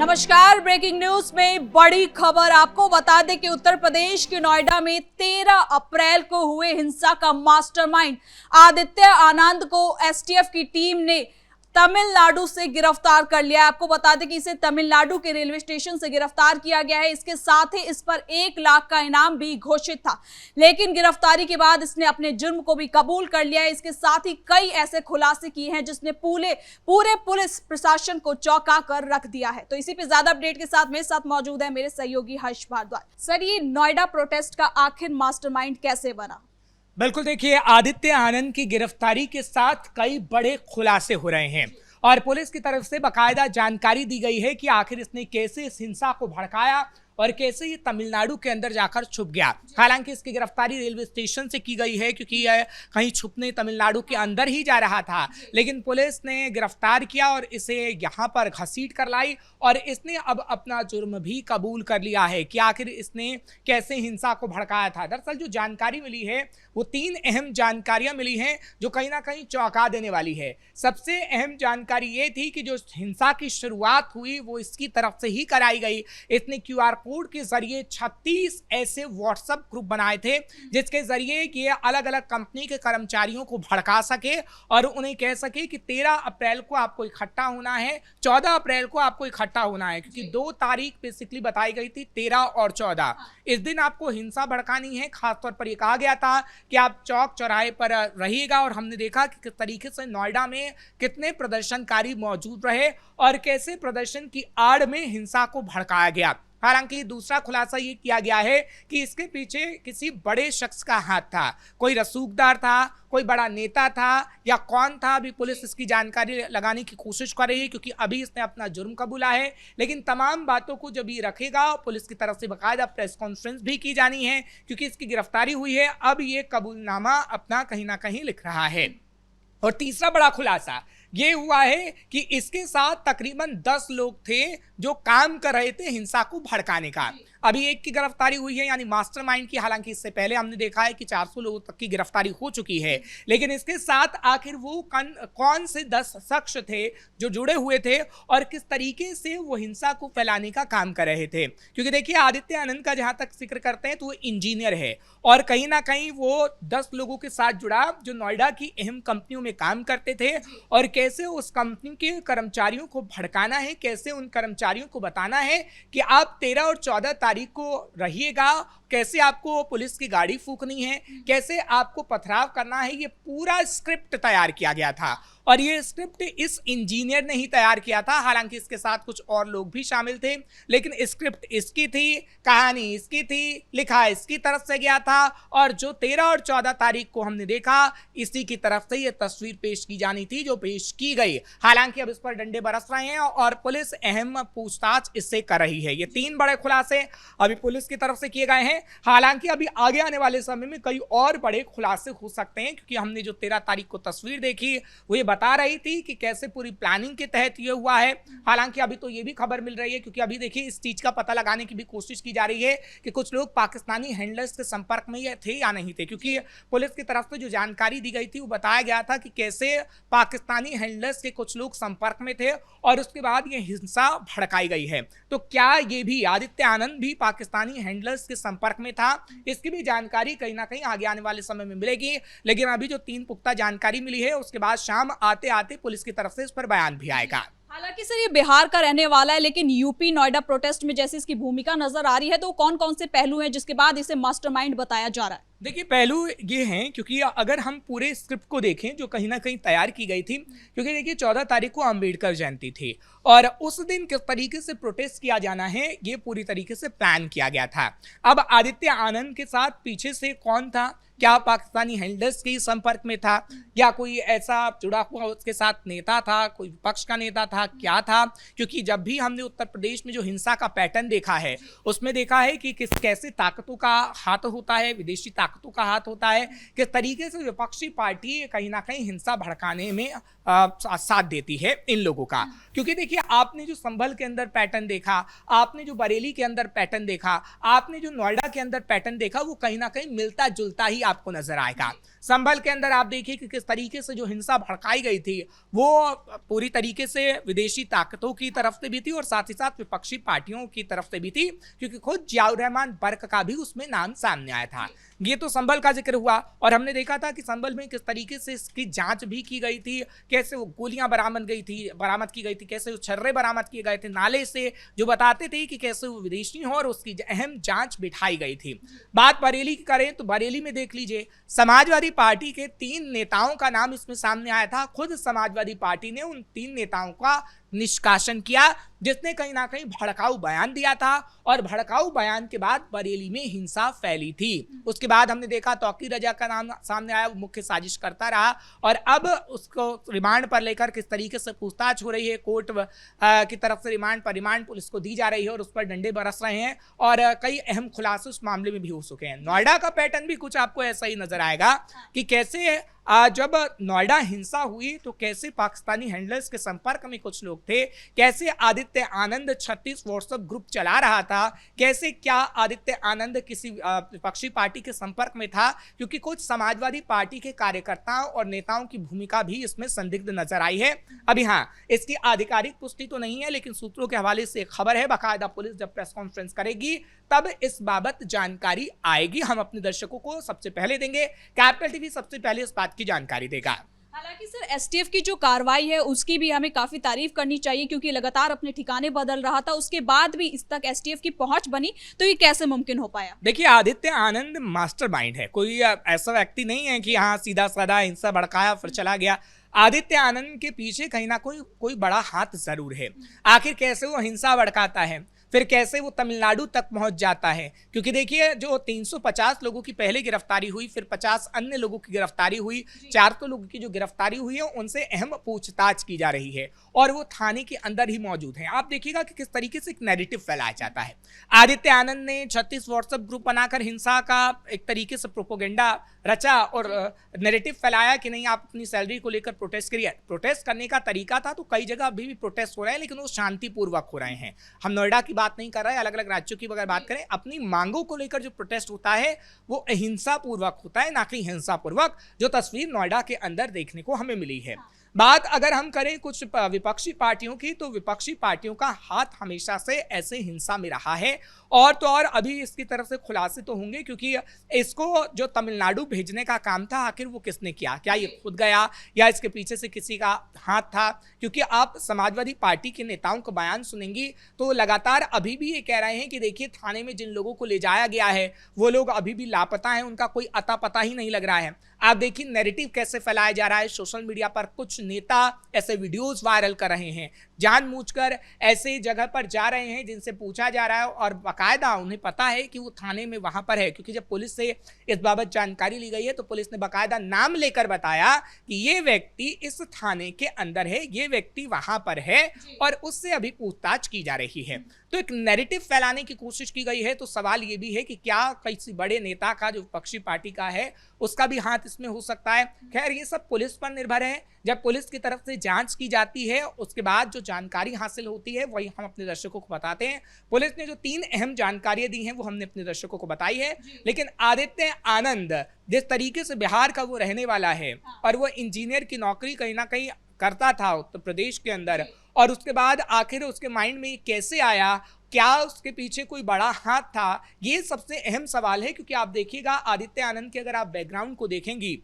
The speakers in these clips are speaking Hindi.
नमस्कार। ब्रेकिंग न्यूज में बड़ी खबर आपको बता दें कि उत्तर प्रदेश के नोएडा में 13 अप्रैल को हुए हिंसा का मास्टरमाइंड आदित्य आनंद को एसटीएफ की टीम ने तमिलनाडु से गिरफ्तार कर लिया। आपको बता दें कि इसे तमिलनाडु के रेलवे स्टेशन से गिरफ्तार किया गया है। इसके साथ ही इस पर 1 लाख का इनाम भी घोषित था, लेकिन गिरफ्तारी के बाद इसने अपने जुर्म को भी कबूल कर लिया है। इसके साथ ही कई ऐसे खुलासे किए हैं जिसने पूरे पुलिस प्रशासन को चौंका कर रख दिया है। तो इसी पे ज्यादा अपडेट के साथ मेरे साथ मौजूद है मेरे सहयोगी हर्ष भारद्वाज। सर, ये नोएडा प्रोटेस्ट का आखिर मास्टरमाइंड कैसे बना? बिल्कुल, देखिए, आदित्य आनंद की गिरफ्तारी के साथ कई बड़े खुलासे हो रहे हैं और पुलिस की तरफ से बाकायदा जानकारी दी गई है कि आखिर इसने कैसे इस हिंसा को भड़काया और कैसे ये तमिलनाडु के अंदर जाकर छुप गया। हालांकि इसकी गिरफ्तारी रेलवे स्टेशन से की गई है क्योंकि यह कहीं छुपने तमिलनाडु के अंदर ही जा रहा था, लेकिन पुलिस ने गिरफ्तार किया और इसे यहाँ पर घसीट कर लाई और इसने अब अपना जुर्म भी कबूल कर लिया है कि आखिर इसने कैसे हिंसा को भड़काया था। दरअसल जो जानकारी मिली है वो 3 अहम जानकारियां मिली हैं जो कहीं ना कहीं चौंका देने वाली है। सबसे अहम जानकारी ये थी कि जो हिंसा की शुरुआत हुई वो इसकी तरफ से ही कराई गई। इसने क्यूआर कोड के जरिए 36 ऐसे व्हाट्सएप ग्रुप बनाए थे जिसके जरिए ये अलग अलग कंपनी के कर्मचारियों को भड़का सके और उन्हें कह सके कि 13 अप्रैल को आपको इकट्ठा होना है, 14 अप्रैल को आपको इकट्ठा होना है, क्योंकि 2 तारीख बेसिकली बताई गई थी, 13 और 14। इस दिन आपको हिंसा भड़कानी है। खासतौर पर यह कहा गया था कि आप चौक चौराहे पर रहिएगा और हमने देखा कि किस तरीके से नोएडा में कितने प्रदर्शनकारी मौजूद रहे और कैसे प्रदर्शन की आड़ में हिंसा को भड़काया गया। हालांकि दूसरा खुलासा ये किया गया है कि इसके पीछे किसी बड़े शख्स का हाथ था, कोई रसूखदार था, कोई बड़ा नेता था या कौन था, अभी पुलिस इसकी जानकारी लगाने की कोशिश कर रही है क्योंकि अभी इसने अपना जुर्म कबूला है। लेकिन तमाम बातों को जब ये रखेगा, पुलिस की तरफ से बाकायदा प्रेस कॉन्फ्रेंस भी की जानी है क्योंकि इसकी गिरफ्तारी हुई है, अब ये कबूलनामा अपना कहीं ना कहीं लिख रहा है। और तीसरा बड़ा खुलासा ये हुआ है कि इसके साथ तकरीबन 10 लोग थे जो काम कर रहे थे हिंसा को भड़काने का। अभी एक की गिरफ्तारी हुई है यानी मास्टरमाइंड की। हालांकि इससे पहले हमने देखा है कि 400 लोगों तक की गिरफ्तारी हो चुकी है, लेकिन इसके साथ आखिर वो कौन से 10 शख्स थे जो जुड़े हुए थे और किस तरीके से वो हिंसा को फैलाने का काम कर रहे थे। क्योंकि देखिए, आदित्य आनंद का जहां तक जिक्र करते हैं तो वो इंजीनियर है और कहीं ना कहीं वो 10 लोगों के साथ जुड़ा जो नोएडा की अहम कंपनियों में काम करते थे और कैसे उस कंपनी के कर्मचारियों को भड़काना है, कैसे उन कर्मचारियों को बताना है कि आप 13 और 14 तारीख को रहिएगा, कैसे आपको पुलिस की गाड़ी फूकनी है, कैसे आपको पथराव करना है। ये पूरा स्क्रिप्ट तैयार किया गया था और ये स्क्रिप्ट इस इंजीनियर ने ही तैयार किया था। हालांकि इसके साथ कुछ और लोग भी शामिल थे, लेकिन स्क्रिप्ट इसकी थी, कहानी इसकी थी, लिखा इसकी तरफ से गया था और जो 13 और 14 तारीख को हमने देखा इसी की तरफ से ये तस्वीर पेश की जानी थी जो पेश की गई। हालांकि अब इस पर डंडे बरस रहे हैं और पुलिस अहम पूछताछ इससे कर रही है। ये 3 बड़े खुलासे अभी पुलिस की तरफ से किए गए हैं। हालांकि अभी आगे आने वाले समय में कई और बड़े खुलासे हो सकते हैं क्योंकि हमने जो 13 तारीख को तस्वीर देखी वो ये बता रही थी कि कैसे पूरी प्लानिंग के तहत ये हुआ है। हालांकि अभी तो ये भी खबर मिल रही है क्योंकि अभी देखिए इस चीज का पता लगाने की भी कोशिश की जा रही है कि कुछ लोग पाकिस्तानी हैंडलर्स के संपर्क में ये थे या नहीं थे, क्योंकि पुलिस की तरफ से जो जानकारी दी गई थी वो बताया गया था कि कैसे पाकिस्तानी हैंडलर्स के कुछ लोग संपर्क में थे और उसके बाद ये हिंसा भड़काई गई है। तो क्या ये भी आदित्य आनंद भी पाकिस्तानी हैंडलर्स के संपर्क में था, इसकी भी जानकारी कहीं ना कहीं आगे आने वाले समय में मिलेगी। लेकिन अभी जो 3 पुख्ता जानकारी मिली है उसके बाद शाम आते आते पुलिस की तरफ से इस पर बयान भी आएगा। हालांकि सर ये बिहार का रहने वाला है, लेकिन यूपी नोएडा प्रोटेस्ट में जैसे इसकी भूमिका नजर आ रही है तो कौन कौन से पहलू हैं जिसके बाद इसे मास्टरमाइंड बताया जा रहा है? देखिए, पहलू ये हैं क्योंकि अगर हम पूरे स्क्रिप्ट को देखें जो कहीं ना कहीं तैयार की गई थी, क्योंकि देखिए 14 तारीख को अंबेडकर जयंती थी और उस दिन किस तरीके से प्रोटेस्ट किया जाना है ये पूरी तरीके से प्लान किया गया था। अब आदित्य आनंद के साथ पीछे से कौन था, क्या पाकिस्तानी हैंडलर्स के संपर्क में था या कोई ऐसा जुड़ा हुआ उसके साथ नेता था, कोई विपक्ष का नेता था, क्या था? क्योंकि जब भी हमने उत्तर प्रदेश में जो हिंसा का पैटर्न देखा है उसमें देखा है कि कैसे ताकतों का हाथ होता है, विदेशी ताकतों का हाथ होता है, किस तरीके से विपक्षी पार्टी कहीं ना कहीं हिंसा भड़काने में साथ देती है इन लोगों का। क्योंकि देखिए, आपने जो संभल के अंदर पैटर्न देखा, आपने जो बरेली के अंदर पैटर्न देखा, आपने जो नोएडा के अंदर पैटर्न देखा, वो कहीं ना कहीं मिलता जुलता ही आपको नजर आएगा। संभल के अंदर आप देखिए कि किस तरीके से जो हिंसा भड़काई गई थी वो पूरी तरीके से विदेशी ताकतों की तरफ से भी थी और साथ ही साथ विपक्षी पार्टियों की तरफ से भी थी, क्योंकि खुद जियाउर रहमान बर्क का भी उसमें नाम सामने आया था। ये तो संभल का जिक्र हुआ और हमने देखा था कि संभल में किस तरीके से इसकी जांच भी की गई थी, कैसे वो गोलियां बरामद की गई थी, कैसे वो छर्रे बरामद किए गए थे नाले से, जो बताते थे कि कैसे वो विदेशी हो, और उसकी अहम जांच बिठाई गई थी। बात बरेली की करें तो बरेली में देख लीजिए, समाजवादी पार्टी के 3 नेताओं का नाम इसमें सामने आया था। खुद समाजवादी पार्टी ने उन 3 नेताओं का निष्कासन किया, जिसने कहीं ना कहीं भड़काऊ बयान दिया था, और भड़काऊ बयान के बाद बरेली में हिंसा फैली थी। उसके बाद हमने देखा तौकीर रजा का नाम सामने आया, वो मुख्य साजिश करता रहा, और अब उसको रिमांड पर लेकर किस तरीके से पूछताछ हो रही है, कोर्ट की तरफ से रिमांड पुलिस को दी जा रही है और उस पर डंडे बरस रहे हैं, और कई अहम खुलासे उस मामले में भी हो चुके हैं। नोएडा का पैटर्न भी कुछ आपको ऐसा ही नजर आएगा कि कैसे जब नोएडा हिंसा हुई तो कैसे पाकिस्तानी हैंडलर्स के संपर्क में कुछ लोग थे, कैसे आदित्य आनंद 36 व्हाट्सएप ग्रुप चला रहा था, कैसे क्या आदित्य आनंद किसी विपक्षी पार्टी के संपर्क में था, क्योंकि कुछ समाजवादी पार्टी के कार्यकर्ताओं और नेताओं की भूमिका भी इसमें संदिग्ध नजर आई है। अभी हाँ, इसकी आधिकारिक पुष्टि तो नहीं है, लेकिन सूत्रों के हवाले से खबर है, बाकायदा पुलिस जब प्रेस कॉन्फ्रेंस करेगी तब इस बाबत जानकारी आएगी, हम अपने दर्शकों को सबसे पहले देंगे। कैपिटल टीवी सबसे पहले इस बात की जानकारी देगा। हालांकि सर, एसटीएफ की जो कार्रवाई है उसकी भी हमें काफी तारीफ करनी चाहिए, क्योंकि लगातार अपने ठिकाने बदल रहा था, उसके बाद भी इस तक एसटीएफ की पहुंच बनी, तो ये कैसे मुमकिन हो पाया? देखिए, आदित्य आनंद मास्टरमाइंड है, कोई ऐसा व्यक्ति नहीं है कि हाँ सीधा साधा हिंसा भड़काया फिर चला गया। आदित्य आनंद के पीछे कहीं ना कोई बड़ा हाथ जरूर है। आखिर कैसे वो हिंसा भड़काता है, फिर कैसे वो तमिलनाडु तक पहुंच जाता है, क्योंकि देखिए जो 350 लोगों की पहले गिरफ्तारी हुई, फिर 50 अन्य लोगों की गिरफ्तारी हुई, 400 लोगों की जो गिरफ्तारी हुई है उनसे अहम पूछताछ की जा रही है और वो थाने के अंदर ही मौजूद हैं। आप देखिएगा कि किस तरीके से एक नैरेटिव फैलाया जाता है। आदित्य आनंद ने 36 व्हाट्सएप ग्रुप बनाकर हिंसा का एक तरीके से प्रोपोगेंडा रचा और नैरेटिव फैलाया कि नहीं, आप अपनी सैलरी को लेकर प्रोटेस्ट करिए। प्रोटेस्ट करने का तरीका था, तो कई जगह अभी भी प्रोटेस्ट हो रहे हैं, लेकिन वो शांतिपूर्वक हो रहे हैं। हम नोएडा की बात नहीं कर रहे हैं, अलग अलग राज्यों की अगर बात करें, अपनी मांगों को लेकर जो प्रोटेस्ट होता है वो अहिंसा पूर्वक होता है, ना कि हिंसा पूर्वक, जो तस्वीर नोएडा के अंदर देखने को हमें मिली है। बात अगर हम करें कुछ विपक्षी पार्टियों की, तो विपक्षी पार्टियों का हाथ हमेशा से ऐसे हिंसा में रहा है, और तो और अभी इसकी तरफ से खुलासे तो होंगे, क्योंकि इसको जो तमिलनाडु भेजने का काम था, आखिर वो किसने किया? क्या ये खुद गया या इसके पीछे से किसी का हाथ था? क्योंकि आप समाजवादी पार्टी के नेताओं का बयान सुनेंगी तो लगातार अभी भी ये कह रहे हैं कि देखिए, थाने में जिन लोगों को ले जाया गया है वो लोग अभी भी लापता हैं, उनका कोई अता पता ही नहीं लग रहा है। आप देखिए नैरेटिव कैसे फैलाया जा रहा है। सोशल मीडिया पर कुछ नेता ऐसे वीडियोस वायरल कर रहे हैं, जानबूझकर ऐसे जगह पर जा रहे हैं जिनसे पूछा जा रहा है और बाकायदा उन्हें पता है कि वो थाने में वहां पर है, क्योंकि जब पुलिस से इस बाबत जानकारी ली गई है तो पुलिस ने बाकायदा नाम लेकर बताया कि ये व्यक्ति इस थाने के अंदर है, ये व्यक्ति वहां पर है और उससे अभी पूछताछ की जा रही है। तो एक नैरेटिव फैलाने की कोशिश की गई है। तो सवाल ये भी है कि क्या किसी बड़े नेता का, जो विपक्षी पार्टी का है, उसका भी हाथ इसमें हो सकता है? खैर, ये सब पुलिस पर निर्भर है। जब पुलिस की तरफ से जांच की जाती है, उसके बाद जो जानकारी हासिल होती है वही हम अपने दर्शकों को बताते हैं। पुलिस ने जो 3 अहम जानकारियां दी हैं वो हमने अपने दर्शकों को बताई है। लेकिन आदित्य आनंद जिस तरीके से बिहार का वो रहने वाला है और वो इंजीनियर की नौकरी कहीं ना कहीं करता था उत्तर प्रदेश के अंदर, और उसके बाद आखिर उसके माइंड में कैसे आया, क्या उसके पीछे कोई बड़ा हाथ था, ये सबसे अहम सवाल है। क्योंकि आप देखिएगा आदित्य आनंद के अगर आप बैकग्राउंड को देखेंगी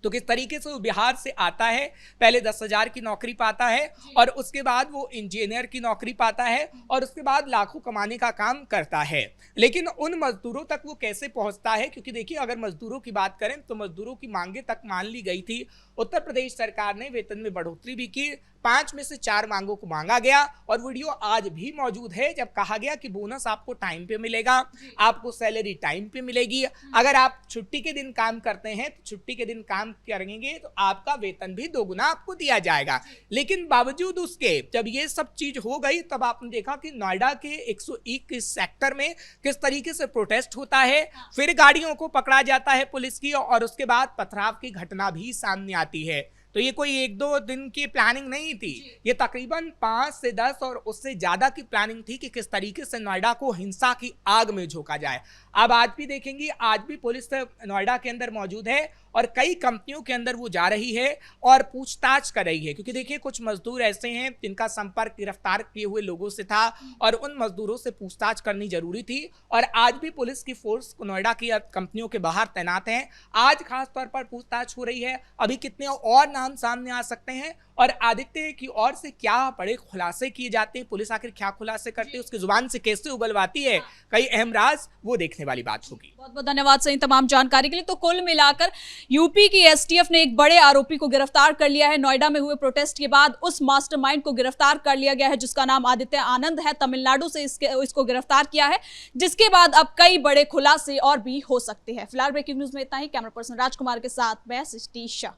तो किस तरीके से वो बिहार से आता है, पहले 10,000 की नौकरी पाता है और उसके बाद वो इंजीनियर की नौकरी पाता है और उसके बाद लाखों कमाने का काम करता है। लेकिन उन मजदूरों तक वो कैसे पहुंचता है? क्योंकि देखिए, अगर मजदूरों की बात करें तो मजदूरों की मांगे तक मान ली गई थी। उत्तर प्रदेश सरकार ने वेतन में बढ़ोतरी भी की, 5 में से 4 मांगों को मांगा गया और वीडियो आज भी मौजूद है जब कहा गया कि बोनस आपको टाइम पे मिलेगा, आपको सैलरी टाइम पे मिलेगी, अगर आप छुट्टी के दिन काम करते हैं तो छुट्टी के दिन काम करेंगे तो आपका वेतन भी 2 गुना आपको दिया जाएगा। लेकिन बावजूद उसके जब ये सब चीज हो गई तब आपने देखा कि नोएडा के 101 सेक्टर में किस तरीके से प्रोटेस्ट होता है, फिर गाड़ियों को पकड़ा जाता है पुलिस की और उसके बाद पथराव की घटना भी सामने आती है। तो ये कोई 1-2 दिन की प्लानिंग नहीं थी, ये तकरीबन 5 से 10 और उससे ज्यादा की प्लानिंग थी कि किस तरीके से नोएडा को हिंसा की आग में झोंका जाए। अब आज भी देखेंगे, आज भी पुलिस नोएडा के अंदर मौजूद है और कई कंपनियों के अंदर वो जा रही है और पूछताछ कर रही है। क्योंकि देखिए कुछ मजदूर ऐसे हैं जिनका संपर्क गिरफ्तार किए हुए लोगों से था और उन मजदूरों से पूछताछ करनी जरूरी थी। और आज भी पुलिस की फोर्स नोएडा की कंपनियों के बाहर तैनात है। आज खास तौर पर पूछताछ हो रही है। अभी कितने और नाम सामने आ सकते हैं और आदित्य की ओर से क्या बड़े खुलासे किए जाते हैं, पुलिस आखिर क्या खुलासे करती है, उसकी जुबान से कैसे उगलवाती है कई अहम राज, वो देखने वाली बात होगी। बहुत बहुत धन्यवाद सही तमाम जानकारी के लिए। तो कुल मिलाकर यूपी की एसटीएफ ने एक बड़े आरोपी को गिरफ्तार कर लिया है। नोएडा में हुए प्रोटेस्ट के बाद उस मास्टरमाइंड को गिरफ्तार कर लिया गया है जिसका नाम आदित्य आनंद है। तमिलनाडु से इसको गिरफ्तार किया है, जिसके बाद अब कई बड़े खुलासे और भी हो सकते हैं। फिलहाल ब्रेकिंग न्यूज में इतना ही। कैमरा पर्सन राजकुमार के साथ मैं सृष्टि शाह।